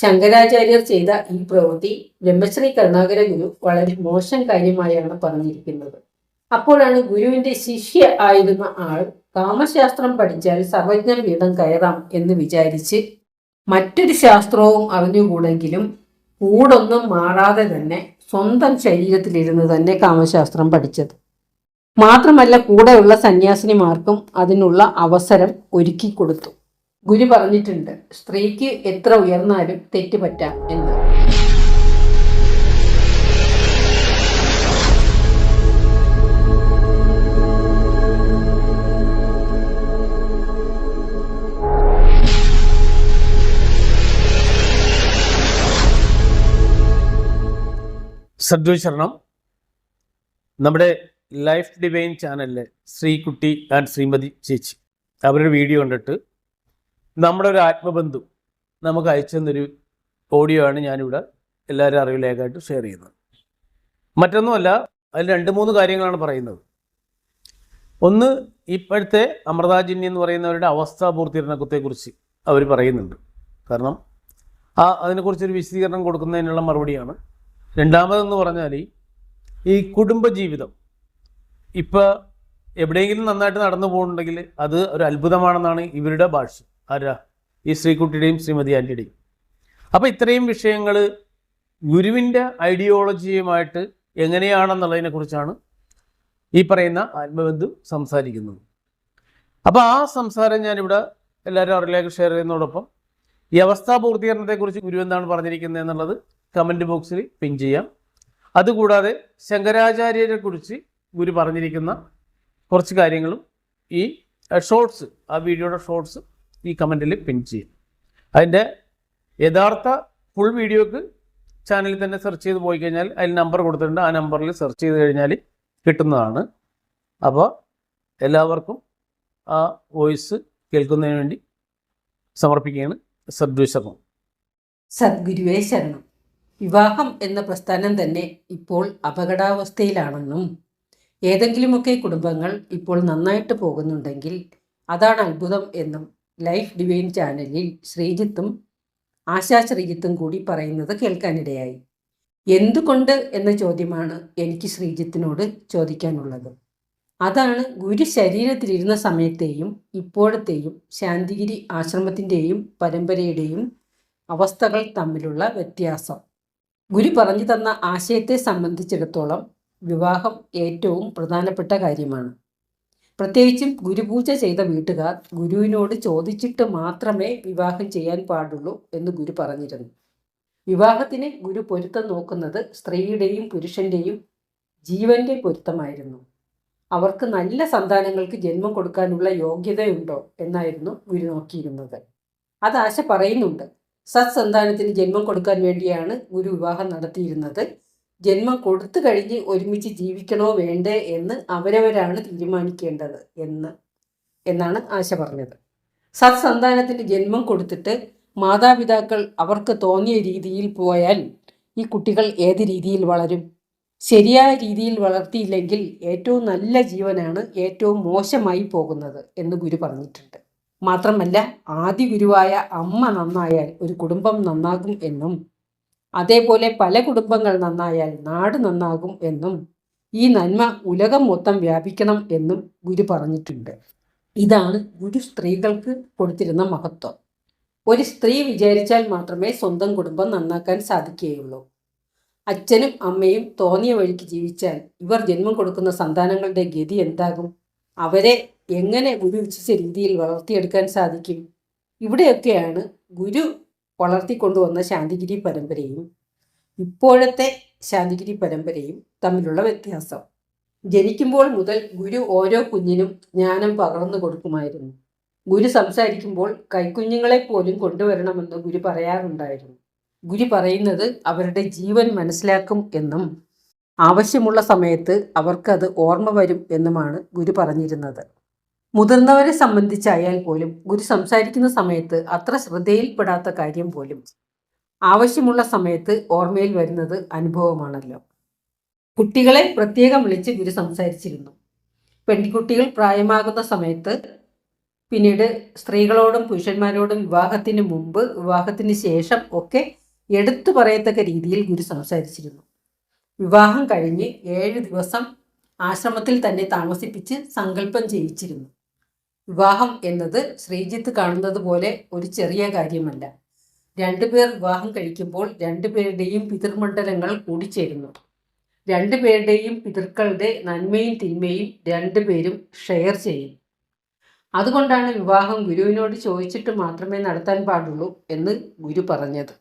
ശങ്കരാചാര്യർ ചെയ്ത ഈ പ്രവൃത്തി ബ്രഹ്മശ്രീ കരുണാകര ഗുരു വളരെ മോശം കാര്യമായാണ് പറഞ്ഞിരിക്കുന്നത്. അപ്പോഴാണ് ഗുരുവിന്റെ ശിഷ്യ ആയിരുന്ന ആൾ കാമശാസ്ത്രം പഠിച്ചാൽ സർവജ്ഞ പീഠം കയറാം എന്ന് വിചാരിച്ച് മറ്റൊരു ശാസ്ത്രവും അറിഞ്ഞുകൂടെങ്കിലും കൂടൊന്നും മാറാതെ തന്നെ സ്വന്തം ശരീരത്തിലിരുന്ന് തന്നെ കാമശാസ്ത്രം പഠിച്ചത്. മാത്രമല്ല കൂടെയുള്ള സന്യാസിനിമാർക്കും അതിനുള്ള അവസരം ഒരുക്കി കൊടുത്തു. ഗുരു പറഞ്ഞിട്ടുണ്ട്, സ്ത്രീക്ക് എത്ര ഉയർന്നാലും തെറ്റുപറ്റാം എന്ന്. സദ്വശരണം. നമ്മുടെ ലൈഫ് ഡിവൈൻ ചാനലിലെ ശ്രീകുട്ടി ആൻഡ് ശ്രീമതി ചേച്ചി അവരുടെ വീഡിയോ കണ്ടിട്ട് നമ്മുടെ ഒരു ആത്മബന്ധു നമുക്ക് അയച്ചെന്നൊരു ഓഡിയോ ആണ് ഞാനിവിടെ എല്ലാവരും അറിവിലേക്കായിട്ട് ഷെയർ ചെയ്യുന്നത്. മറ്റൊന്നുമല്ല, അതിൽ 2-3 കാര്യങ്ങളാണ് പറയുന്നത്. ഒന്ന്, ഇപ്പോഴത്തെ അമൃതാജിന്നി എന്ന് പറയുന്നവരുടെ അവസ്ഥാപൂർത്തീകരണത്തെക്കുറിച്ച് അവർ പറയുന്നുണ്ട്. കാരണം അതിനെക്കുറിച്ചൊരു വിശദീകരണം കൊടുക്കുന്നതിനുള്ള മറുപടിയാണ്. രണ്ടാമതെന്ന് പറഞ്ഞാൽ ഈ കുടുംബജീവിതം ഇപ്പോൾ എവിടെയെങ്കിലും നന്നായിട്ട് നടന്നു പോകുന്നുണ്ടെങ്കിൽ അത് ഒരു അത്ഭുതമാണെന്നാണ് ഇവരുടെ ഭാഷ. ആരാ? ഈ ശ്രീകുട്ടിയുടെയും ശ്രീമതി ആൻ്റിയുടെയും. അപ്പോൾ ഇത്രയും വിഷയങ്ങൾ ഗുരുവിൻ്റെ ഐഡിയോളജിയുമായിട്ട് എങ്ങനെയാണെന്നുള്ളതിനെക്കുറിച്ചാണ് ഈ പറയുന്ന ആത്മബന്ധു സംസാരിക്കുന്നത്. അപ്പോൾ ആ സംസാരം ഞാനിവിടെ എല്ലാവരും അറിവിലേക്ക് ഷെയർ ചെയ്യുന്നതോടൊപ്പം ഈ അവസ്ഥാപൂർത്തീകരണത്തെക്കുറിച്ച് ഗുരു എന്താണ് പറഞ്ഞിരിക്കുന്നത് എന്നുള്ളത് കമൻറ്റ് ബോക്സിൽ പിൻ ചെയ്യാം. അതുകൂടാതെ ശങ്കരാചാര്യരെ കുറിച്ച് ഗുരു പറഞ്ഞിരിക്കുന്ന കുറച്ച് കാര്യങ്ങളും ഈ ഷോർട്സ്, ആ വീഡിയോയുടെ ഷോർട്സ് ഈ കമൻറ്റിൽ പിൻ ചെയ്യും. അതിൻ്റെ യഥാർത്ഥ ഫുൾ വീഡിയോക്ക് ചാനലിൽ തന്നെ സെർച്ച് ചെയ്ത് പോയി കഴിഞ്ഞാൽ അതിൽ നമ്പർ കൊടുത്തിട്ടുണ്ട്. ആ നമ്പറിൽ സെർച്ച് ചെയ്ത് കഴിഞ്ഞാൽ കിട്ടുന്നതാണ്. അപ്പോൾ എല്ലാവർക്കും ആ വോയിസ് കേൾക്കുന്നതിന് വേണ്ടി സമർപ്പിക്കുകയാണ്. സദ്വിശരണം. സദ്ഗുരുവേ ശരണം. വിവാഹം എന്ന പ്രസ്ഥാനം തന്നെ ഇപ്പോൾ അപകടാവസ്ഥയിലാണെന്നും ഏതെങ്കിലുമൊക്കെ കുടുംബങ്ങൾ ഇപ്പോൾ നന്നായിട്ട് പോകുന്നുണ്ടെങ്കിൽ അതാണ് അത്ഭുതം എന്നും ലൈഫ് ഡിവൈൻ ചാനലിൽ ശ്രീജിത്തും ആശാ ശ്രീജിത്തും കൂടി പറയുന്നത് കേൾക്കാനിടയായി. എന്തുകൊണ്ട് എന്ന ചോദ്യമാണ് എനിക്ക് ശ്രീജിത്തിനോട് ചോദിക്കാനുള്ളത്. അതാണ് ഗുരു ശരീരത്തിലിരുന്ന സമയത്തെയും ഇപ്പോഴത്തെയും ശാന്തിഗിരി ആശ്രമത്തിൻ്റെയും പരമ്പരയുടെയും അവസ്ഥകൾ തമ്മിലുള്ള വ്യത്യാസം. ഗുരു പറഞ്ഞു തന്ന ആശയത്തെ സംബന്ധിച്ചിടത്തോളം വിവാഹം ഏറ്റവും പ്രധാനപ്പെട്ട കാര്യമാണ്. പ്രത്യേകിച്ചും ഗുരുപൂജ ചെയ്ത വീട്ടുകാർ ഗുരുവിനോട് ചോദിച്ചിട്ട് മാത്രമേ വിവാഹം ചെയ്യാൻ പാടുള്ളൂ എന്ന് ഗുരു പറഞ്ഞിരുന്നു. വിവാഹത്തിന് ഗുരു പൊരുത്തം നോക്കുന്നത് സ്ത്രീയുടെയും പുരുഷൻ്റെയും ജീവന്റെ പൊരുത്തമായിരുന്നു. അവർക്ക് നല്ല സന്താനങ്ങൾക്ക് ജന്മം കൊടുക്കാനുള്ള യോഗ്യതയുണ്ടോ എന്നായിരുന്നു ഗുരു നോക്കിയിരുന്നത്. അത് ആശ പറയുന്നുണ്ട്. സത്സന്താനത്തിന് ജന്മം കൊടുക്കാൻ വേണ്ടിയാണ് ഗുരു വിവാഹം നടത്തിയിരുന്നത്. ജന്മം കൊടുത്തു കഴിഞ്ഞ് ഒരുമിച്ച് ജീവിക്കണോ വേണ്ടേ എന്ന് അവരവരാണ് തീരുമാനിക്കേണ്ടത് എന്നാണ് ആശ പറഞ്ഞത്. സത്സന്താനത്തിന് ജന്മം കൊടുത്തിട്ട് മാതാപിതാക്കൾ അവർക്ക് തോന്നിയ രീതിയിൽ പോയാൽ ഈ കുട്ടികൾ ഏത് രീതിയിൽ വളരും? ശരിയായ രീതിയിൽ വളർത്തിയില്ലെങ്കിൽ ഏറ്റവും നല്ല ജീവനാണ് ഏറ്റവും മോശമായി പോകുന്നത് എന്ന് ഗുരു പറഞ്ഞിട്ടുണ്ട്. മാത്രമല്ല, ആദി ഗുരുവായ അമ്മ നന്നായാൽ ഒരു കുടുംബം നന്നാകും എന്നും അതേപോലെ പല കുടുംബങ്ങൾ നന്നായാൽ നാട് നന്നാകും എന്നും ഈ നന്മ ഉലകം മൊത്തം വ്യാപിക്കണം എന്നും ഗുരു പറഞ്ഞിട്ടുണ്ട്. ഇതാണ് ഗുരു സ്ത്രീകൾക്ക് കൊടുത്തിരുന്ന മഹത്വം. ഒരു സ്ത്രീ വിചാരിച്ചാൽ മാത്രമേ സ്വന്തം കുടുംബം നന്നാക്കാൻ സാധിക്കുകയുള്ളൂ. അച്ഛനും അമ്മയും തോന്നിയ വഴിക്ക് ജീവിച്ചാൽ ഇവർ ജന്മം കൊടുക്കുന്ന സന്താനങ്ങളുടെ ഗതി എന്താകും? അവരെ എങ്ങനെ ഗുരു ഇച്ഛിച്ച രീതിയിൽ വളർത്തിയെടുക്കാൻ സാധിക്കും? ഇവിടെയൊക്കെയാണ് ഗുരു വളർത്തിക്കൊണ്ടുവന്ന ശാന്തിഗിരി പരമ്പരയും ഇപ്പോഴത്തെ ശാന്തിഗിരി പരമ്പരയും തമ്മിലുള്ള വ്യത്യാസം. ജനിക്കുമ്പോൾ മുതൽ ഗുരു ഓരോ കുഞ്ഞിനും ജ്ഞാനം പകർന്നു കൊടുക്കുമായിരുന്നു. ഗുരു സംസാരിക്കുമ്പോൾ കൈക്കുഞ്ഞുങ്ങളെ പോലും കൊണ്ടുവരണമെന്ന് ഗുരു പറയാറുണ്ടായിരുന്നു. ഗുരു പറയുന്നത് അവരുടെ ജീവൻ മനസ്സിലാക്കും എന്നും ആവശ്യമുള്ള സമയത്ത് അവർക്കത് ഓർമ്മ വരും എന്നുമാണ് ഗുരു പറഞ്ഞിരുന്നത്. മുതിർന്നവരെ സംബന്ധിച്ചായാൽ പോലും ഗുരു സംസാരിക്കുന്ന സമയത്ത് അത്ര ശ്രദ്ധയിൽപ്പെടാത്ത കാര്യം പോലും ആവശ്യമുള്ള സമയത്ത് ഓർമ്മയിൽ വരുന്നത് അനുഭവമാണല്ലോ. കുട്ടികളെ പ്രത്യേകം വിളിച്ച് ഗുരു സംസാരിച്ചിരുന്നു. പെൺകുട്ടികൾ പ്രായമാകുന്ന സമയത്ത് പിന്നീട് സ്ത്രീകളോടും പുരുഷന്മാരോടും വിവാഹത്തിന് മുമ്പ് വിവാഹത്തിന് ശേഷം ഒക്കെ എടുത്തു പറയത്തക്ക രീതിയിൽ ഗുരു സംസാരിച്ചിരുന്നു. വിവാഹം കഴിഞ്ഞ് 7 ദിവസം ആശ്രമത്തിൽ തന്നെ താമസിപ്പിച്ച് സങ്കല്പം ചെയ്യിച്ചിരുന്നു. വിവാഹം എന്നത് ശ്രീജിത്ത് കാണുന്നത് പോലെ ഒരു ചെറിയ കാര്യമല്ല. രണ്ടുപേർ വിവാഹം കഴിക്കുമ്പോൾ രണ്ടുപേരുടെയും പിതൃമണ്ഡലങ്ങൾ കൂടിച്ചേരുന്നു. രണ്ടുപേരുടെയും പിതൃക്കളുടെ നന്മയും തിന്മയും രണ്ടുപേരും ഷെയർ ചെയ്യും. അതുകൊണ്ടാണ് വിവാഹം ഗുരുവിനോട് ചോദിച്ചിട്ട് മാത്രമേ നടത്താൻ പാടുള്ളൂ എന്ന് ഗുരു പറഞ്ഞത്.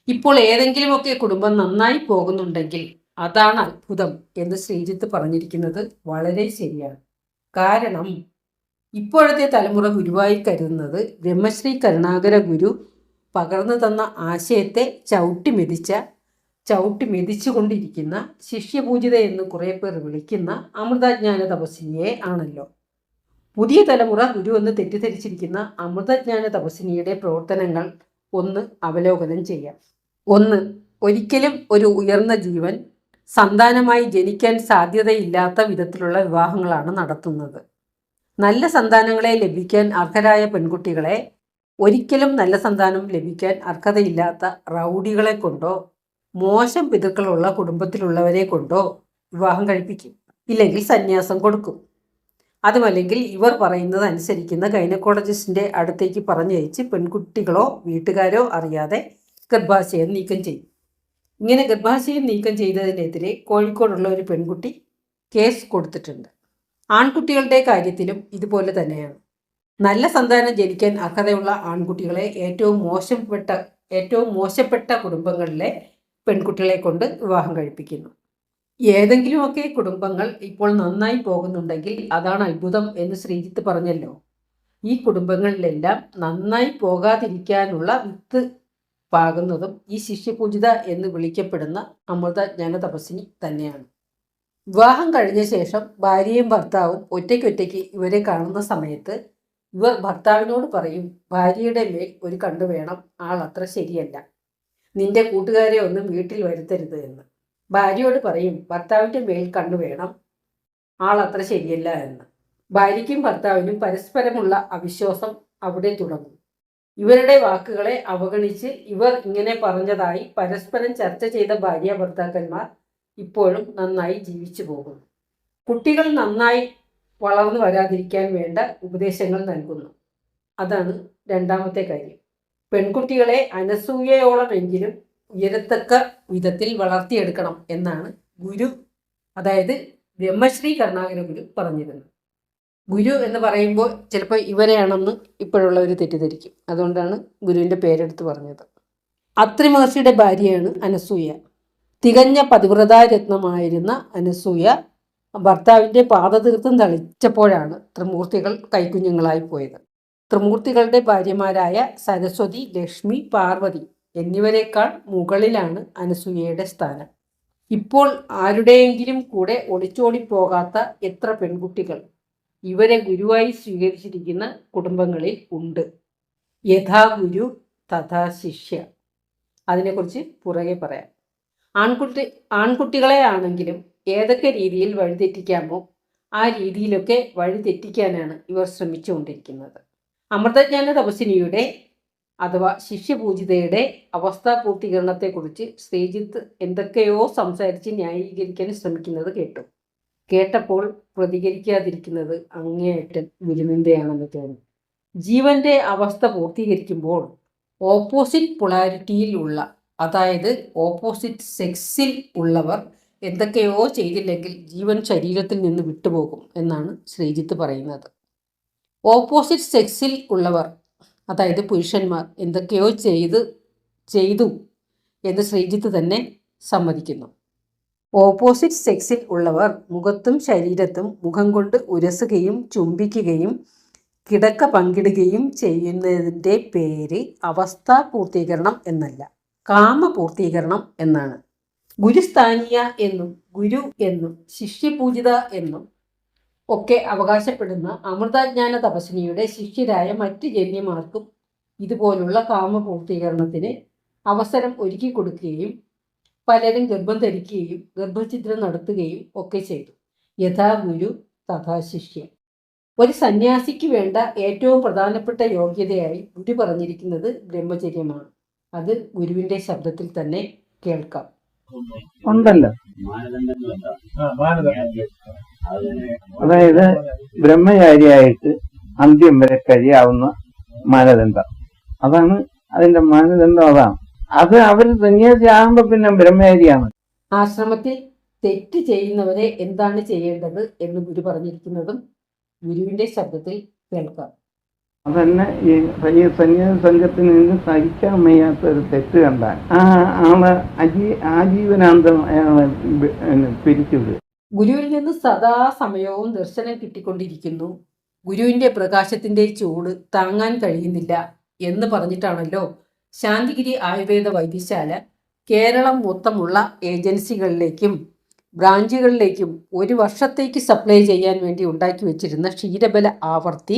ഇപ്പോൾ ഏതെങ്കിലുമൊക്കെ കുടുംബം നന്നായി പോകുന്നുണ്ടെങ്കിൽ അതാണ് അത്ഭുതം എന്ന് ശ്രീജിത്ത് പറഞ്ഞിരിക്കുന്നത് വളരെ ശരിയാണ്. കാരണം ഇപ്പോഴത്തെ തലമുറ ഗുരുവായി കരുതുന്നത് ബ്രഹ്മശ്രീ കരുണാകര ഗുരു പകർന്നു തന്ന ആശയത്തെ ചവിട്ടി മെതിച്ചുകൊണ്ടിരിക്കുന്ന ശിഷ്യപൂജിത എന്ന് കുറേ പേർ വിളിക്കുന്ന അമൃതജ്ഞാന തപസ്വിനിയെ ആണല്ലോ. പുതിയ തലമുറ ഗുരു എന്ന് തെറ്റിദ്ധരിച്ചിരിക്കുന്ന അമൃതജ്ഞാന തപസ്വിനിയുടെ പ്രവർത്തനങ്ങൾ ഒന്ന് അവലോകനം ചെയ്യാം. 1. ഒരിക്കലും ഒരു ഉയർന്ന ജീവൻ സന്താനമായി ജനിക്കാൻ സാധ്യതയില്ലാത്ത വിധത്തിലുള്ള വിവാഹങ്ങളാണ് നടത്തുന്നത്. നല്ല സന്താനങ്ങളെ ലഭിക്കാൻ അർഹരായ പെൺകുട്ടികളെ ഒരിക്കലും നല്ല സന്താനം ലഭിക്കാൻ അർഹതയില്ലാത്ത റൗഡികളെ കൊണ്ടോ മോശം പിതൃക്കളുള്ള കുടുംബത്തിലുള്ളവരെ കൊണ്ടോ വിവാഹം കഴിപ്പിക്കും. ഇല്ലെങ്കിൽ സന്യാസം കൊടുക്കും. അതുമല്ലെങ്കിൽ ഇവർ പറയുന്നത് അനുസരിക്കുന്ന ഗൈനക്കോളജിസ്റ്റിൻ്റെ അടുത്തേക്ക് പറഞ്ഞയച്ച് പെൺകുട്ടികളോ വീട്ടുകാരോ അറിയാതെ ഗർഭാശയം നീക്കം ചെയ്യും. ഇങ്ങനെ ഗർഭാശയം നീക്കം ചെയ്തതിനെതിരെ കോഴിക്കോടുള്ള ഒരു പെൺകുട്ടി കേസ് കൊടുത്തിട്ടുണ്ട്. ആൺകുട്ടികളുടെ കാര്യത്തിലും ഇതുപോലെ തന്നെയാണ്. നല്ല സന്താനം ജനിക്കാൻ അർഹതയുള്ള ആൺകുട്ടികളെ ഏറ്റവും മോശപ്പെട്ട കുടുംബങ്ങളിലെ പെൺകുട്ടികളെ കൊണ്ട് വിവാഹം കഴിപ്പിക്കുന്നു. ഏതെങ്കിലുമൊക്കെ കുടുംബങ്ങൾ ഇപ്പോൾ നന്നായി പോകുന്നുണ്ടെങ്കിൽ അതാണ് അത്ഭുതം എന്ന് ശ്രീജിത്ത് പറഞ്ഞല്ലോ. ഈ കുടുംബങ്ങളിലെല്ലാം നന്നായി പോകാതിരിക്കാനുള്ള വിത്ത് പാകുന്നതും ഈ ശിഷ്യപൂജിത എന്ന് വിളിക്കപ്പെടുന്ന അമൃതജ്ഞാന തപസ്വിനി തന്നെയാണ്. വിവാഹം കഴിഞ്ഞ ശേഷം ഭാര്യയും ഭർത്താവും ഒറ്റയ്ക്കൊറ്റയ്ക്ക് ഇവരെ കാണുന്ന സമയത്ത് ഇവർ ഭർത്താവിനോട് പറയും, ഭാര്യയുടെ മേൽ ഒരു കണ്ണ് വേണം, ആൾ അത്ര ശരിയല്ല, നിന്റെ കൂട്ടുകാരെ ഒന്നും വീട്ടിൽ വരുത്തരുത് എന്ന്. ഭാര്യയോട് പറയും, ഭർത്താവിൻ്റെ മേൽ കണ്ണ് വേണം, ആൾ അത്ര ശരിയല്ല എന്ന്. ഭാര്യയ്ക്കും ഭർത്താവിനും പരസ്പരമുള്ള അവിശ്വാസം അവിടെ തുടങ്ങും. ഇവരുടെ വാക്കുകളെ അവഗണിച്ച് ഇവർ ഇങ്ങനെ പറഞ്ഞതായി പരസ്പരം ചർച്ച ചെയ്ത ഭാര്യ ഭർത്താക്കന്മാർ ഇപ്പോഴും നന്നായി ജീവിച്ചു പോകുന്നു. കുട്ടികൾ നന്നായി വളർന്നു വരാതിരിക്കാൻ വേണ്ട ഉപദേശങ്ങൾ നൽകുന്നു. അതാണ് രണ്ടാമത്തെ കാര്യം. പെൺകുട്ടികളെ അനസൂയയോളമെങ്കിലും ഉയരത്തക്ക വിധത്തിൽ വളർത്തിയെടുക്കണം എന്നാണ് ഗുരു, അതായത് ബ്രഹ്മശ്രീ കരുണാകര ഗുരു പറഞ്ഞിരുന്നത്. ഗുരു എന്ന് പറയുമ്പോൾ ചിലപ്പോൾ ഇവരെയാണെന്ന് ഇപ്പോഴുള്ളവർ തെറ്റിദ്ധരിക്കും. അതുകൊണ്ടാണ് ഗുരുവിൻ്റെ പേരെടുത്ത് പറഞ്ഞത്. അത്രി മഹർഷിയുടെ ഭാര്യയാണ് അനസൂയ. തികഞ്ഞ പതിവ്രതാരത്നമായിരുന്ന അനസൂയ ഭർത്താവിൻ്റെ പാദതീർത്ഥം തളിച്ചപ്പോഴാണ് ത്രിമൂർത്തികൾ കൈക്കുഞ്ഞുങ്ങളായി പോയത്. ത്രിമൂർത്തികളുടെ ഭാര്യമാരായ സരസ്വതി, ലക്ഷ്മി, പാർവതി എന്നിവരെക്കാൾ മുകളിലാണ് അനസൂയയുടെ സ്ഥാനം. ഇപ്പോൾ ആരുടെയെങ്കിലും കൂടെ ഒളിച്ചോടിപ്പോകാത്ത എത്ര പെൺകുട്ടികൾ ഇവരെ ഗുരുവായി സ്വീകരിച്ചിരിക്കുന്ന കുടുംബങ്ങളിൽ ഉണ്ട്. യഥാ ഗുരു തഥാ ശിഷ്യ. അതിനെക്കുറിച്ച് പുറകെ പറയാം. ആൺകുട്ടികളെ ആണെങ്കിലും ഏതൊക്കെ രീതിയിൽ വഴിതെറ്റിക്കാമോ ആ രീതിയിലൊക്കെ വഴിതെറ്റിക്കാനാണ് ഇവർ ശ്രമിച്ചുകൊണ്ടിരിക്കുന്നത്. അമൃതജ്ഞാന തപസ്വിനിയുടെ അഥവാ ശിഷ്യപൂജിതയുടെ അവസ്ഥാപൂർത്തീകരണത്തെക്കുറിച്ച് ശ്രീജിത്ത് എന്തൊക്കെയോ സംസാരിച്ച് ന്യായീകരിക്കാൻ ശ്രമിക്കുന്നത് കേട്ടപ്പോൾ പ്രതികരിക്കാതിരിക്കുന്നത് അങ്ങേയറ്റം ഗുരുനിന്ദയാണെന്ന് തോന്നി. ജീവന്റെ അവസ്ഥ പൂർത്തീകരിക്കുമ്പോൾ ഓപ്പോസിറ്റ് പൊളാരിറ്റിയിൽ ഉള്ള, അതായത് ഓപ്പോസിറ്റ് സെക്സിൽ ഉള്ളവർ എന്തൊക്കെയോ ചെയ്തില്ലെങ്കിൽ ജീവൻ ശരീരത്തിൽ നിന്ന് വിട്ടുപോകും എന്നാണ് ശ്രീജിത്ത് പറയുന്നത്. ഓപ്പോസിറ്റ് സെക്സിൽ ഉള്ളവർ, അതായത് പുരുഷന്മാർ എന്തൊക്കെയോ ചെയ്തു എന്ന് ശ്രീജിത്ത് തന്നെ സമ്മതിക്കുന്നു. ഓപ്പോസിറ്റ് സെക്സിൽ ഉള്ളവർ മുഖത്തും ശരീരത്തും മുഖം കൊണ്ട് ഉരസുകയും ചുംബിക്കുകയും കിടക്ക പങ്കിടുകയും ചെയ്യുന്നതിൻ്റെ പേര് അവസ്ഥാപൂർത്തീകരണം എന്നല്ല, കാമപൂർത്തീകരണം എന്നാണ്. ഗുരുസ്ഥാനീയ എന്നും ഗുരു എന്നും ശിഷ്യപൂജിത എന്നും ഒക്കെ അവകാശപ്പെടുന്ന അമൃതജ്ഞാന തപസ്വിനിയുടെ ശിഷ്യരായ മറ്റ് ജന്യമാർക്കും ഇതുപോലുള്ള കാമപൂർത്തീകരണത്തിന് അവസരം ഒരുക്കി കൊടുക്കുകയും പലരും ഗർഭം ധരിക്കുകയും ഗർഭഛിദ്രം നടത്തുകയും ഒക്കെ ചെയ്തു. യഥാ ഗുരു തഥാ ശിഷ്യ. ഒരു സന്യാസിക്ക് വേണ്ട ഏറ്റവും പ്രധാനപ്പെട്ട യോഗ്യതയായി ഗുരു പറഞ്ഞിരിക്കുന്നത് ബ്രഹ്മചര്യമാണ്. അത് ഗുരുവിന്റെ ശബ്ദത്തിൽ തന്നെ കേൾക്കാം. ഉണ്ടല്ലോ. അതായത് ബ്രഹ്മചാരിയായിട്ട് അന്ത്യം വരെ കഴിയാവുന്ന മാനദണ്ഡം, അതാണ് അതിന്റെ മാനദണ്ഡം. അത് അവർ സന്യാസിയാകുമ്പോ പിന്നെ ബ്രഹ്മചാരിയാണ്. ആശ്രമത്തിൽ തെറ്റ് ചെയ്യുന്നവരെ എന്താണ് ചെയ്യേണ്ടത് എന്ന് ഗുരു പറഞ്ഞിരിക്കുന്നതും ഗുരുവിന്റെ ശബ്ദത്തിൽ കേൾക്കാം. അതന്നെ ഈ സന്യാസ സംഘത്തിൽ നിന്ന് സഹിക്കാൻ വയ്യാത്ത ഒരു തെറ്റ് കണ്ടാൽ ആ ആളെ ആജീവനാന്തം അയാളെ പിരിച്ചുവിടുക. ഗുരുവിൽ നിന്ന് സദാസമയവും ദർശനം കിട്ടിക്കൊണ്ടിരിക്കുന്നു, ഗുരുവിന്റെ പ്രകാശത്തിന്റെ ചൂട് താങ്ങാൻ കഴിയുന്നില്ല എന്ന് പറഞ്ഞിട്ടാണല്ലോ ശാന്തിഗിരി ആയുർവേദ വൈദ്യശാല കേരളം മൊത്തമുള്ള ഏജൻസികളിലേക്കും ബ്രാഞ്ചുകളിലേക്കും 1 വർഷത്തേക്ക് സപ്ലൈ ചെയ്യാൻ വേണ്ടി ഉണ്ടാക്കി വെച്ചിരുന്ന ക്ഷീരബല ആവർത്തി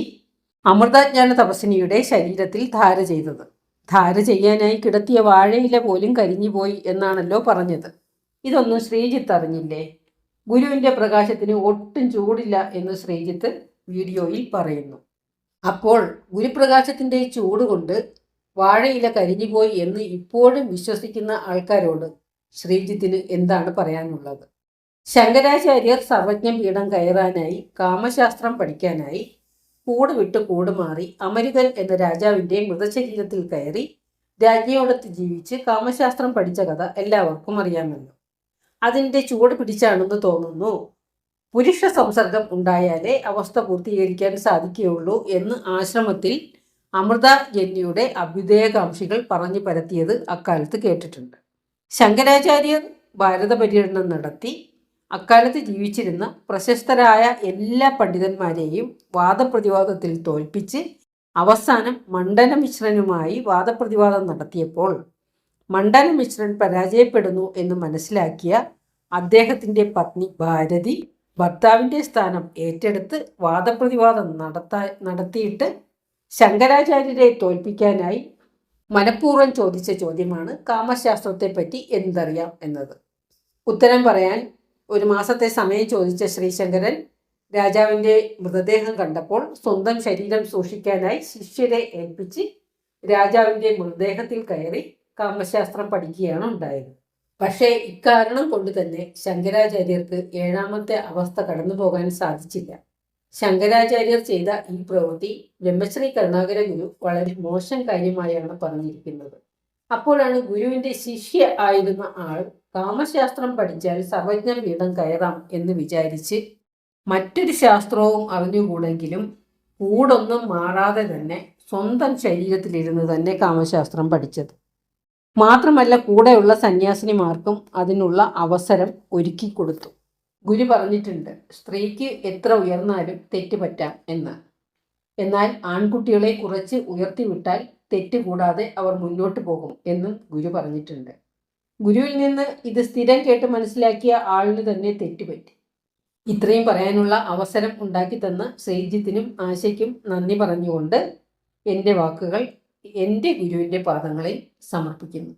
അമൃതജ്ഞാന തപസ്വിനിയുടെ ശരീരത്തിൽ ധാര ചെയ്തത്. ധാര ചെയ്യാനായി കിടത്തിയ വാഴയില പോലും കരിഞ്ഞുപോയി എന്നാണല്ലോ പറഞ്ഞത്. ഇതൊന്നും ശ്രീജിത്ത് അറിഞ്ഞില്ലേ? ഗുരുവിന്റെ പ്രകാശത്തിന് ഒട്ടും ചൂടില്ല എന്ന് ശ്രീജിത്ത് വീഡിയോയിൽ പറയുന്നു. അപ്പോൾ ഗുരുപ്രകാശത്തിന്റെ ചൂട് കൊണ്ട് വാഴയില കരിഞ്ഞുപോയി എന്ന് ഇപ്പോഴും വിശ്വസിക്കുന്ന ആൾക്കാരോട് ശ്രീജിത്തിന് എന്താണ് പറയാനുള്ളത്? ശങ്കരാചാര്യർ സർവജ്ഞ പീഠം കയറാനായി, കാമശാസ്ത്രം പഠിക്കാനായി കൂട് വിട്ട് കൂട് മാറി അമരികൻ എന്ന രാജാവിന്റെ മൃതശരീരത്തിൽ കയറി രാജ്ഞിയോടൊത്ത് ജീവിച്ച് കാമശാസ്ത്രം പഠിച്ച കഥ എല്ലാവർക്കും അറിയാമല്ലോ. അതിൻ്റെ ചൂട് പിടിച്ചാണെന്ന് തോന്നുന്നു. പുരുഷ സംസർഗം ഉണ്ടായാലേ അവസ്ഥ പൂർത്തീകരിക്കാൻ സാധിക്കുകയുള്ളൂ എന്ന് ആശ്രമത്തിൽ അമൃതജന്യയുടെ അഭ്യുദയകാംക്ഷികൾ പറഞ്ഞു പരത്തിയത് അക്കാലത്ത് കേട്ടിട്ടുണ്ട്. ശങ്കരാചാര്യർ ഭാരത പര്യടനം നടത്തി അക്കാലത്ത് ജീവിച്ചിരുന്ന പ്രശസ്തരായ എല്ലാ പണ്ഡിതന്മാരെയും വാദപ്രതിവാദത്തിൽ തോൽപ്പിച്ച് അവസാനം മണ്ഡനമിശ്രനുമായി വാദപ്രതിവാദം നടത്തിയപ്പോൾ മണ്ഡനമിശ്രൻ പരാജയപ്പെടുന്നു എന്ന് മനസ്സിലാക്കിയ അദ്ദേഹത്തിൻ്റെ പത്നി ഭാരതി ഭർത്താവിൻ്റെ സ്ഥാനം ഏറ്റെടുത്ത് വാദപ്രതിവാദം നടത്തിയിട്ട് ശങ്കരാചാര്യരെ തോൽപ്പിക്കാനായി മനഃപൂർവ്വം ചോദിച്ച ചോദ്യമാണ് കാമശാസ്ത്രത്തെപ്പറ്റി എന്തറിയാം എന്നത്. ഉത്തരം പറയാൻ 1 മാസത്തെ സമയം ചോദിച്ച ശ്രീശങ്കരൻ രാജാവിൻ്റെ മൃതദേഹം കണ്ടപ്പോൾ സ്വന്തം ശരീരം സൂക്ഷിക്കാനായി ശിഷ്യരെ ഏൽപ്പിച്ച് രാജാവിൻ്റെ മൃതദേഹത്തിൽ കയറി കാമശാസ്ത്രം പഠിക്കുകയാണ് ഉണ്ടായത്. പക്ഷേ ഇക്കാരണം കൊണ്ട് തന്നെ ശങ്കരാചാര്യർക്ക് 7ാമത്തെ അവസ്ഥ കടന്നു പോകാൻ സാധിച്ചില്ല. ശങ്കരാചാര്യർ ചെയ്ത ഈ പ്രവൃത്തി ബ്രഹ്മശ്രീ കരുണാകര ഗുരു വളരെ മോശം കാര്യമായാണ് പറഞ്ഞിരിക്കുന്നത്. അപ്പോഴാണ് ഗുരുവിൻ്റെ ശിഷ്യ ആയിരുന്ന ആൾ കാമശാസ്ത്രം പഠിച്ചാൽ സർവജ്ഞ പീഠം കയറാം എന്ന് വിചാരിച്ച് മറ്റൊരു ശാസ്ത്രവും അറിഞ്ഞുകൂടെങ്കിലും കൂടൊന്നും മാറാതെ തന്നെ സ്വന്തം ശരീരത്തിലിരുന്ന് തന്നെ കാമശാസ്ത്രം പഠിച്ചത്. മാത്രമല്ല കൂടെയുള്ള സന്യാസിനിമാർക്കും അതിനുള്ള അവസരം ഒരുക്കി കൊടുത്തു. ഗുരു പറഞ്ഞിട്ടുണ്ട്, സ്ത്രീക്ക് എത്ര ഉയർന്നാലും തെറ്റ് പറ്റാം എന്ന്. എന്നാൽ ആൺകുട്ടികളെ കുറച്ച് ഉയർത്തിവിട്ടാൽ തെറ്റ് കൂടാതെ അവർ മുന്നോട്ട് പോകും എന്നും ഗുരു പറഞ്ഞിട്ടുണ്ട്. ഗുരുവിൽ നിന്ന് ഇത് സ്ഥിരം കേട്ട് മനസ്സിലാക്കിയ ആളിന് തന്നെ തെറ്റുപറ്റി. ഇത്രയും പറയാനുള്ള അവസരം ഉണ്ടാക്കി തന്ന ശ്രീജിത്തിനും ആശയ്ക്കും നന്ദി പറഞ്ഞുകൊണ്ട് എൻ്റെ വാക്കുകൾ എൻ്റെ ഗുരുവിൻ്റെ പാദങ്ങളിൽ സമർപ്പിക്കുന്നു.